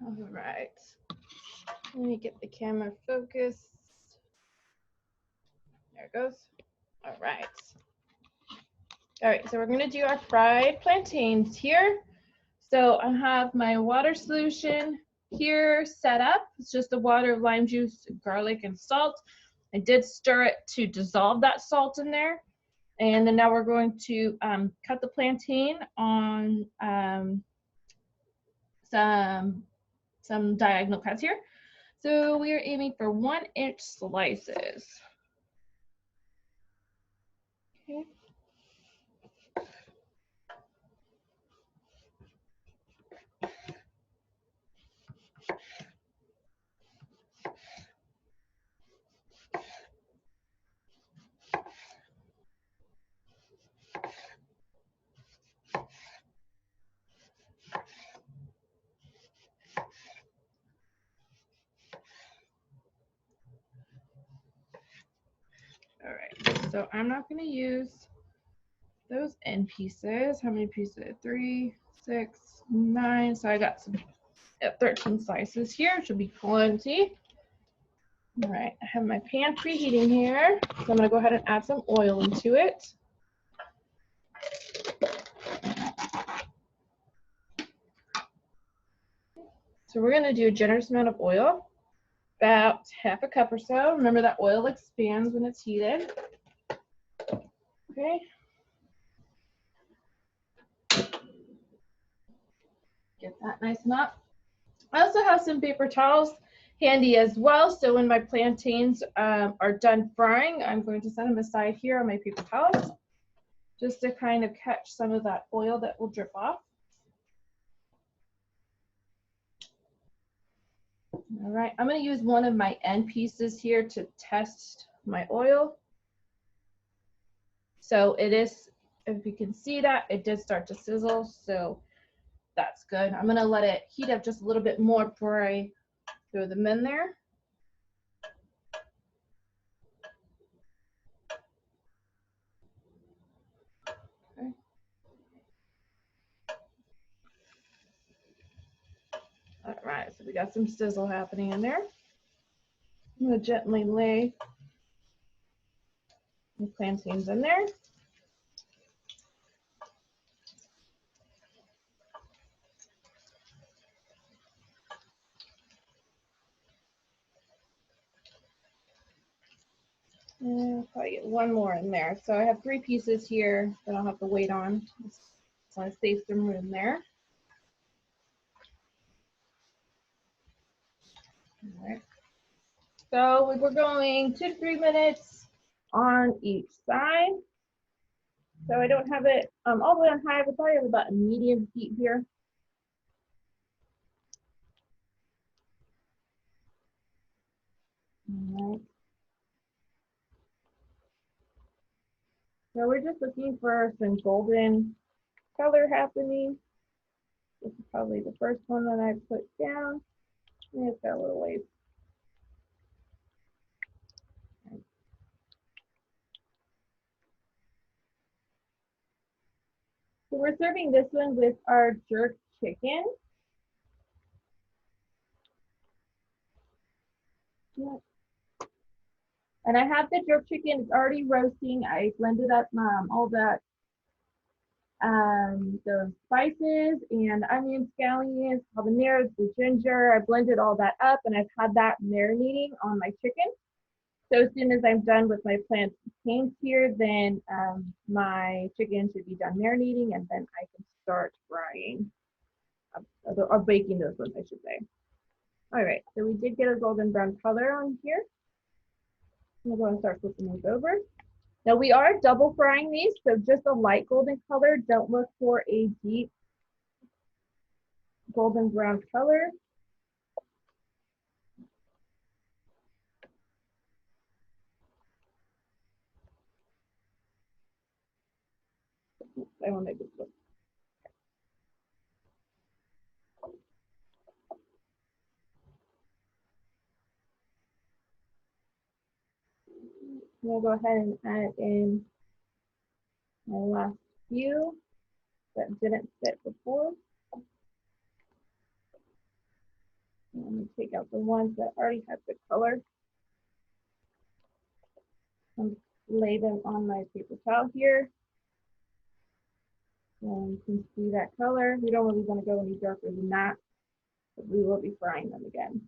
All right. Let me get the camera focused. There it goes. All right. All right, so we're gonna do our fried plantains here. So I have my water solution here set up. It's just the water, lime juice, garlic, and salt. I did stir it to dissolve that salt in there. And then now we're going to cut the plantain on some diagonal cuts here. So we are aiming for 1-inch slices. Okay. All right, so I'm not going to use those end pieces. How many pieces? 3, 6, 9. So I got some 13 slices here. Should be plenty. All right, I have my pan preheating here. So I'm going to go ahead and add some oil into it. So we're going to do a generous amount of oil, about half a cup or so. Remember that oil expands when it's heated. Okay. Get that nice and up. I also have some paper towels handy as well. So when my plantains are done frying, I'm going to set them aside here on my paper towels just to kind of catch some of that oil that will drip off. All right, I'm going to use one of my end pieces here to test my oil. So it is, if you can see that, it did start to sizzle. So that's good. I'm going to let it heat up just a little bit more before I throw them in there. Okay. All right, so we got some sizzle happening in there. I'm going to gently lay the plantains in there. And I'll probably get one more in there. So I have 3 pieces here that I'll have to wait on. Just want to save some room there. All right. So we're going 2 to 3 minutes on each side. So I don't have it all the way on high. We'll probably have about a medium heat here. All right. So we're just looking for some golden color happening. This is probably the first one that I put down. And it's got a little ways. So we're serving this one with our jerk chicken. And I have the jerk chicken, it's already roasting. I blended up all that, those spices and onions, scallions, habaneros, the ginger. I blended all that up and I've had that marinating on my chicken. So as soon as I'm done with my plantains here, then my chicken should be done marinating and then I can start frying, or baking those ones, I should say. All right, so we did get a golden brown color on here. I'm gonna go and start flipping these over. Now we are double frying these, so just a light golden color. Don't look for a deep golden brown color. I want to make this look. I'm gonna go ahead and add in my last few that didn't fit before. Let me take out the ones that already have the color and lay them on my paper towel here. And you can see that color. We don't really want to go any darker than that, but we will be frying them again.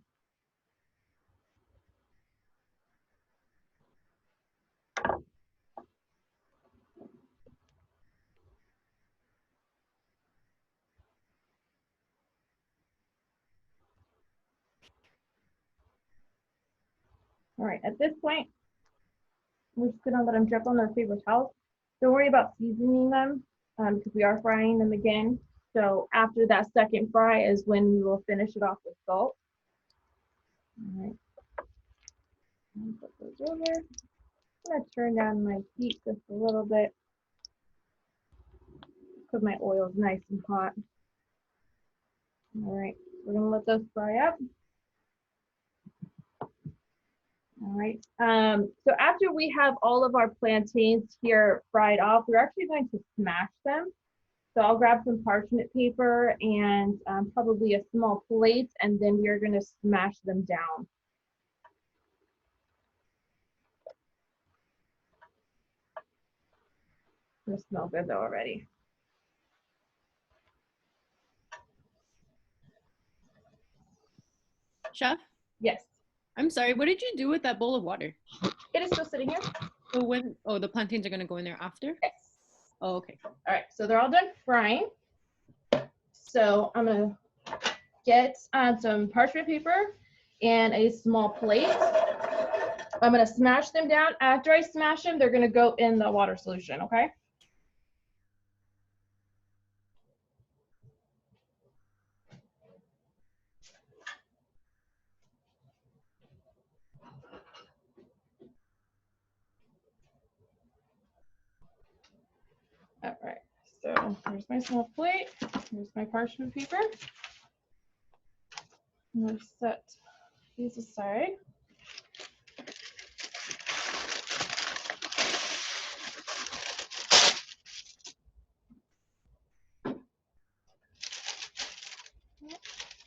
All right, at this point, we're just gonna let them drip on their paper towels. Don't worry about seasoning them because we are frying them again. So after that second fry is when we will finish it off with salt. All right, put those over. I'm gonna turn down my heat just a little bit because my oil is nice and hot. All right, we're gonna let those fry up. All right, so after we have all of our plantains here fried off, we're actually going to smash them. So I'll grab some parchment paper and probably a small plate, and then we are going to smash them down. They smell good though already. Chef? Yes. I'm sorry, what did you do with that bowl of water? It is still sitting here. So the plantains are gonna go in there after? Yes. Oh, okay. All right, so they're all done frying. So I'm gonna get some parchment paper and a small plate. I'm gonna smash them down. After I smash them, they're gonna go in the water solution, okay? All right, so here's my small plate. Here's my parchment paper. I'm gonna set these aside. I'm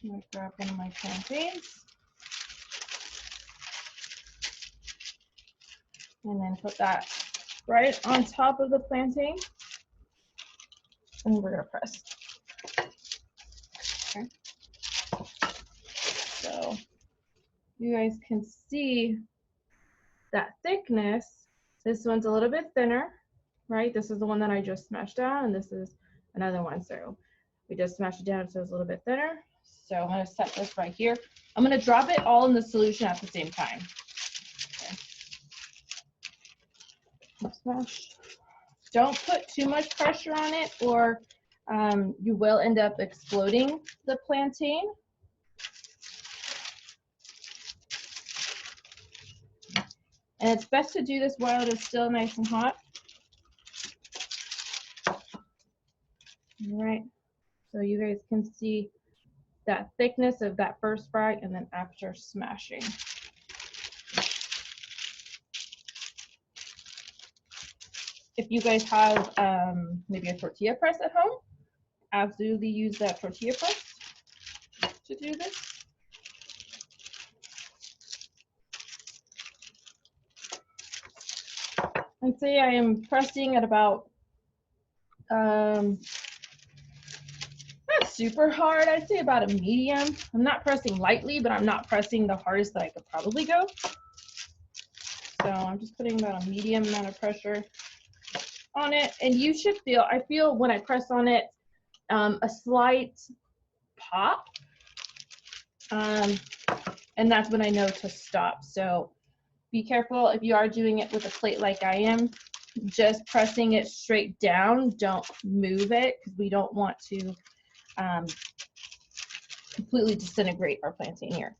gonna grab one of my plantains and then put that right on top of the plantain, and we're gonna press. Okay. So you guys can see that thickness. This one's a little bit thinner, right? This is the one that I just smashed down, and this is another one. So we just smashed it down so it's a little bit thinner. So I'm gonna set this right here. I'm gonna drop it all in the solution at the same time. Okay. Smash. Don't put too much pressure on it, or you will end up exploding the plantain. And it's best to do this while it is still nice and hot. All right, so you guys can see that thickness of that first fry and then after smashing. If you guys have maybe a tortilla press at home, absolutely use that tortilla press to do this. I'd say I am pressing at about, not super hard, I'd say about a medium. I'm not pressing lightly, but I'm not pressing the hardest that I could probably go. So I'm just putting about a medium amount of pressure on it. And you should feel, I feel when I press on it, a slight pop. And that's when I know to stop. So be careful if you are doing it with a plate like I am, just pressing it straight down. Don't move it because we don't want to completely disintegrate our plantain here.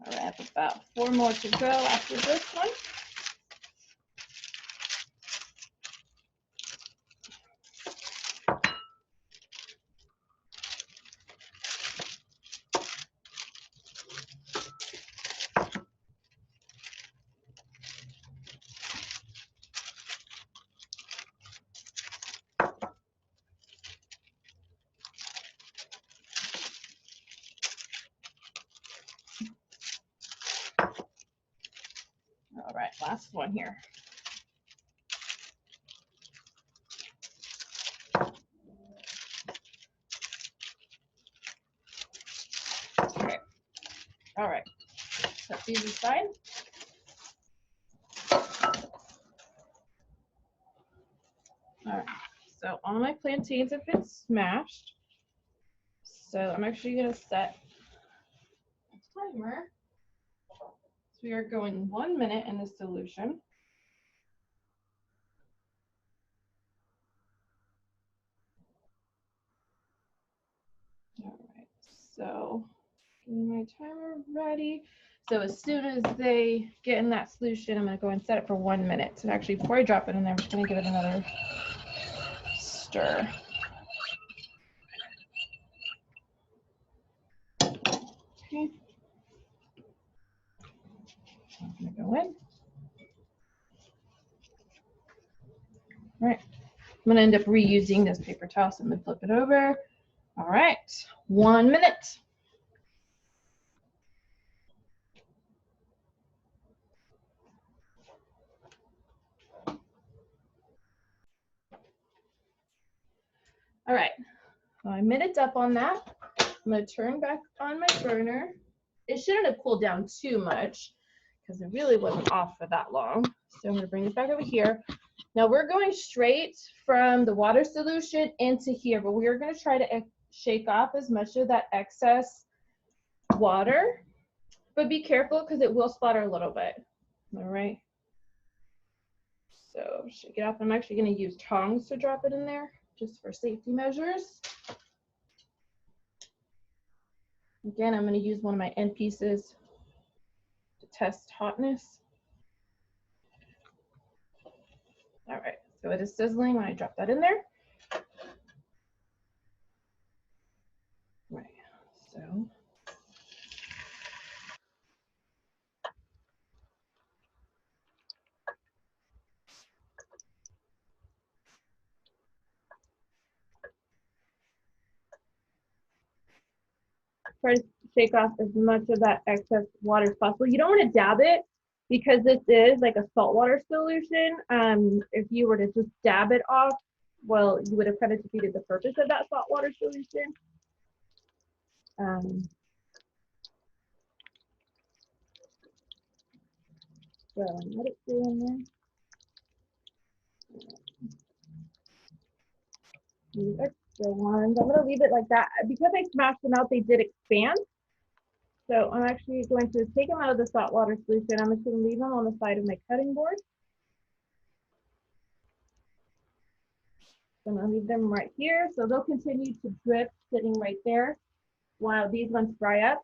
All right, I have about 4 more to go after this one. last one here. Okay. All right. Set these aside. All right. So all my plantains have been smashed. So I'm actually going to set a timer. So we are going 1 minute in this solution. All right. So getting my timer ready. So as soon as they get in that solution, I'm going to go and set it for 1 minute. So actually, before I drop it in there, I'm just going to give it another stir. Okay. I'm going to go in. All right. I'm going to end up reusing this paper towel, so I'm going to flip it over. All right. 1 minute. All right. So a minute's up on that. I'm going to turn back on my burner. It shouldn't have cooled down too much because it really wasn't off for that long. So I'm going to bring it back over here. Now we're going straight from the water solution into here, but we are going to try to shake off as much of that excess water, but be careful because it will splatter a little bit. All right. So shake it off. I'm actually going to use tongs to drop it in there just for safety measures. Again, I'm going to use one of my end pieces to test hotness. All right, so it is sizzling when I drop that in there. Right, so. Try to shake off as much of that excess water as possible. You don't want to dab it because this is like a saltwater solution. If you were to just dab it off, well, you would have kind of defeated the purpose of that saltwater solution. So let it stay in there. These extra ones, I'm going to leave it like that. Because I smashed them out, they did expand. So I'm actually going to take them out of the saltwater solution. I'm just going to leave them on the side of my cutting board. So I'm going to leave them right here. So they'll continue to drip sitting right there while these ones dry up.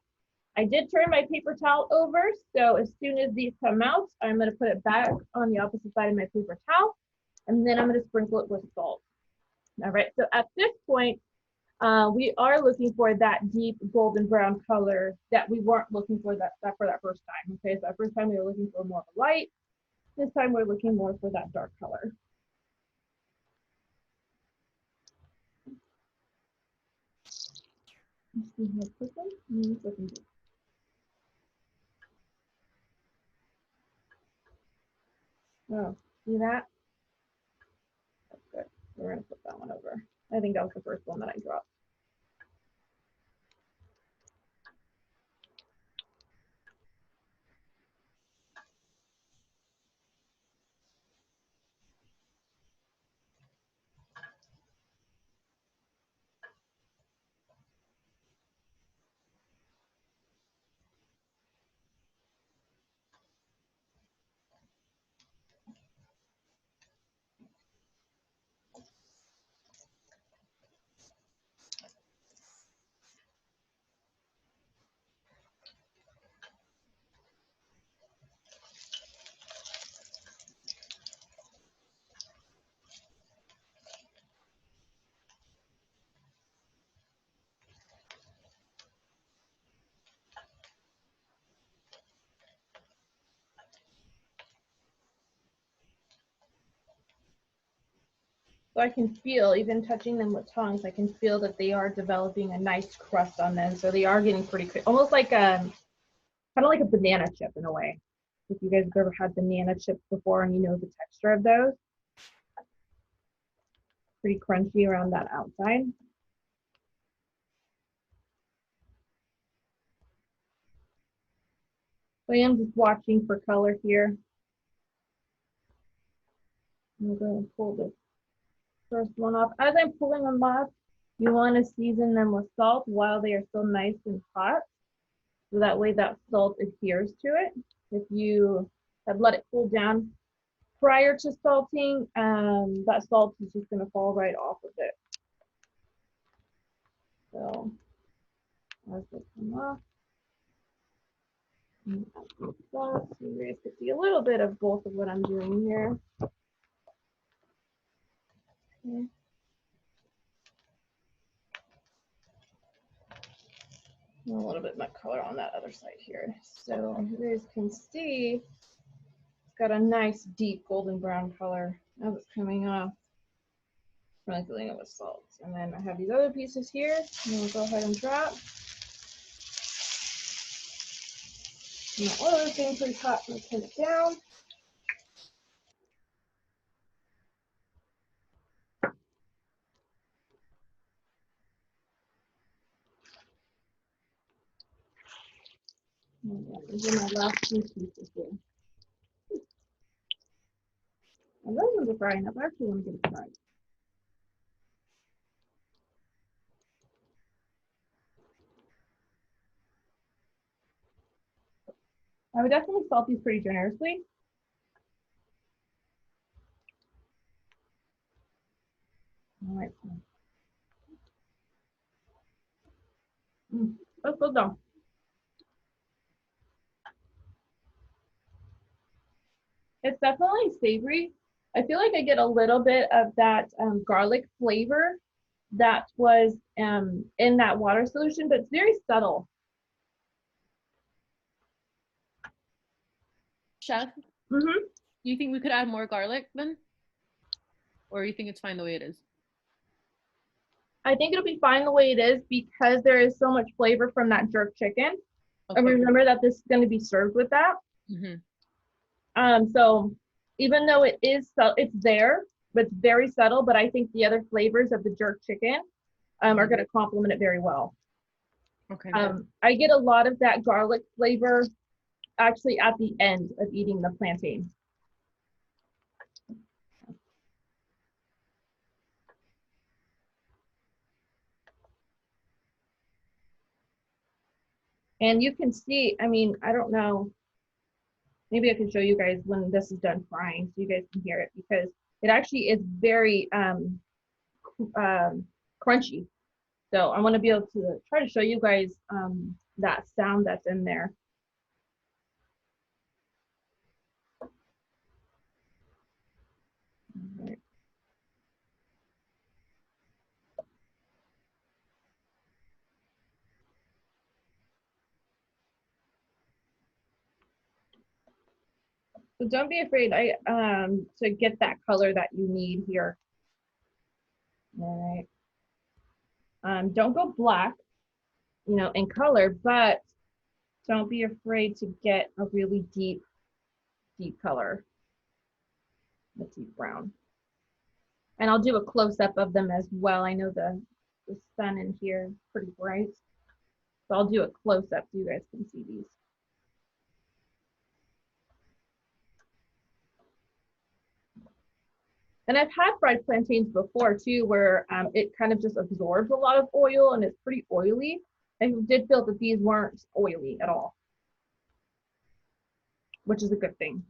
I did turn my paper towel over. So as soon as these come out, I'm going to put it back on the opposite side of my paper towel. And then I'm going to sprinkle it with salt. All right. So at this point, we are looking for that deep golden brown color that we weren't looking for that first time. Okay, so that first time we were looking for more of a light. This time we're looking more for that dark color. Let's see how quickly. Oh, see that? That's good. We're gonna put that one over. I think that was the first one that I dropped. So I can feel, even touching them with tongs, I can feel that they are developing a nice crust on them. So they are getting pretty quick, almost like kind of like a banana chip in a way. If you guys have ever had banana chips before and you know the texture of those. Pretty crunchy around that outside. So I am just watching for color here. I'm going to pull this first one off. As I'm pulling them off, you want to season them with salt while they are still nice and hot. So that way that salt adheres to it. If you have let it cool down prior to salting, that salt is just going to fall right off of it. So as they come off, so you guys can see a little bit of both of what I'm doing here. Okay. A little bit more color on that other side here. So you guys can see it's got a nice deep golden brown color as it's coming off. Really filling it with salt. And then I have these other pieces here. And we'll go ahead and drop. And that oil is getting pretty hot. I'm going to turn it down. And these are my last two pieces here. And those ones are frying up. I actually want to get it fried. I would definitely salt these pretty generously. All right. Let's go down. It's definitely savory. I feel like I get a little bit of that garlic flavor that was in that water solution, but it's very subtle. Chef, do you think we could add more garlic then? Or you think it's fine the way it is? I think it'll be fine the way it is because there is so much flavor from that jerk chicken. Okay. And remember that this is going to be served with that. So even though it's there, but it's very subtle, but I think the other flavors of the jerk chicken are going to complement it very well. Okay. I get a lot of that garlic flavor actually at the end of eating the plantain. And you can see, I mean, I don't know, maybe I can show you guys when this is done frying so you guys can hear it because it actually is very crunchy. So I want to be able to try to show you guys that sound that's in there. All right. So don't be afraid to get that color that you need here. All right. Don't go black, you know, in color, but don't be afraid to get a really deep color, the deep brown. And I'll do a close-up of them as well. I know the sun in here is pretty bright. So I'll do a close-up so you guys can see these. And I've had fried plantains before too, where it kind of just absorbs a lot of oil and it's pretty oily. I did feel that these weren't oily at all, which is a good thing.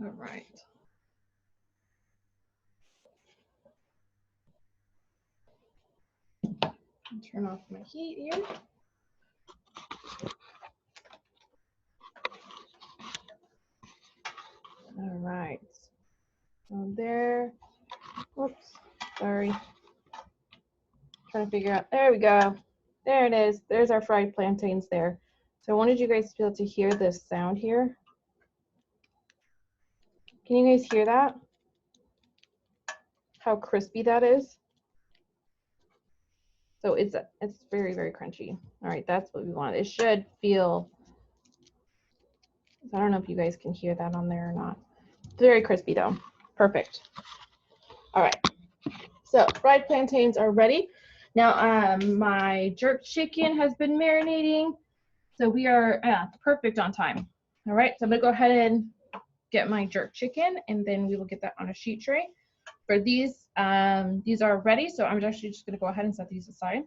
All right. Turn off my heat here. All right. So there. Whoops. Sorry. Trying to figure out. There we go. There it is. There's our fried plantains there. So I wanted you guys to be able to hear this sound here. Can you guys hear that? How crispy that is? So it's very, very crunchy. All right, that's what we want. It should feel, I don't know if you guys can hear that on there or not. It's very crispy though. Perfect. All right, so fried plantains are ready. Now my jerk chicken has been marinating. So we are perfect on time. All right, so I'm gonna go ahead and get my jerk chicken and then we will get that on a sheet tray. For these are ready, so I'm actually just gonna go ahead and set these aside.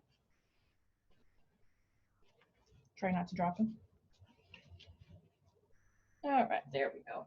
Try not to drop them. All right, there we go.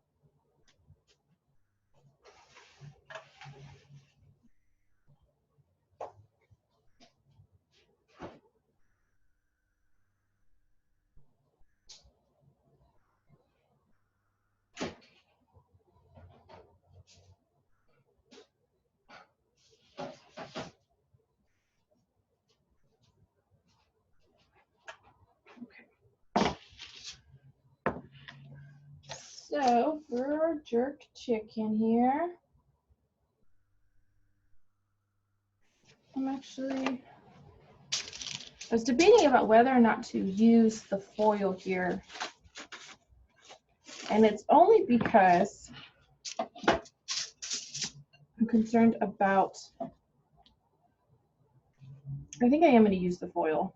So for jerk chicken here, I was debating about whether or not to use the foil here. And it's only because I'm concerned about, I think I am going to use the foil.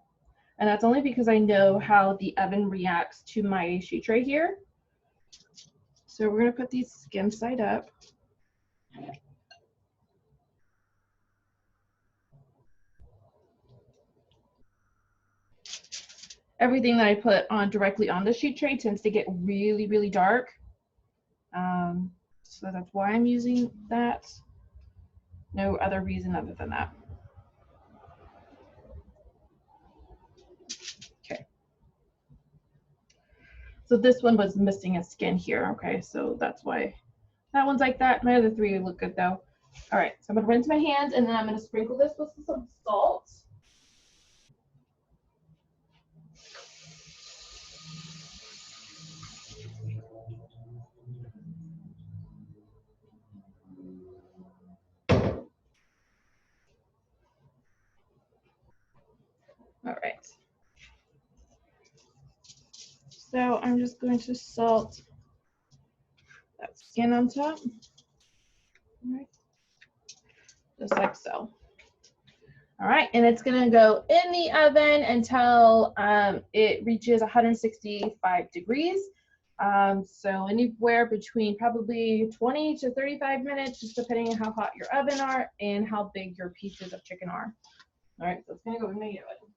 And that's only because I know how the oven reacts to my sheet tray here. So we're going to put these skin side up. Everything that I put on directly on the sheet tray tends to get really, really dark. So that's why I'm using that. No other reason other than that. Okay. So this one was missing a skin here. Okay, so that's why that one's like that. My other three look good though. All right, so I'm gonna rinse my hands and then I'm gonna sprinkle this with some salt. All right. So I'm just going to salt that skin on top. All right. Just like so. All right, and it's gonna go in the oven until it reaches 165 degrees. So anywhere between probably 20 to 35 minutes, just depending on how hot your oven are and how big your pieces of chicken are. All right, so it's gonna go in the oven.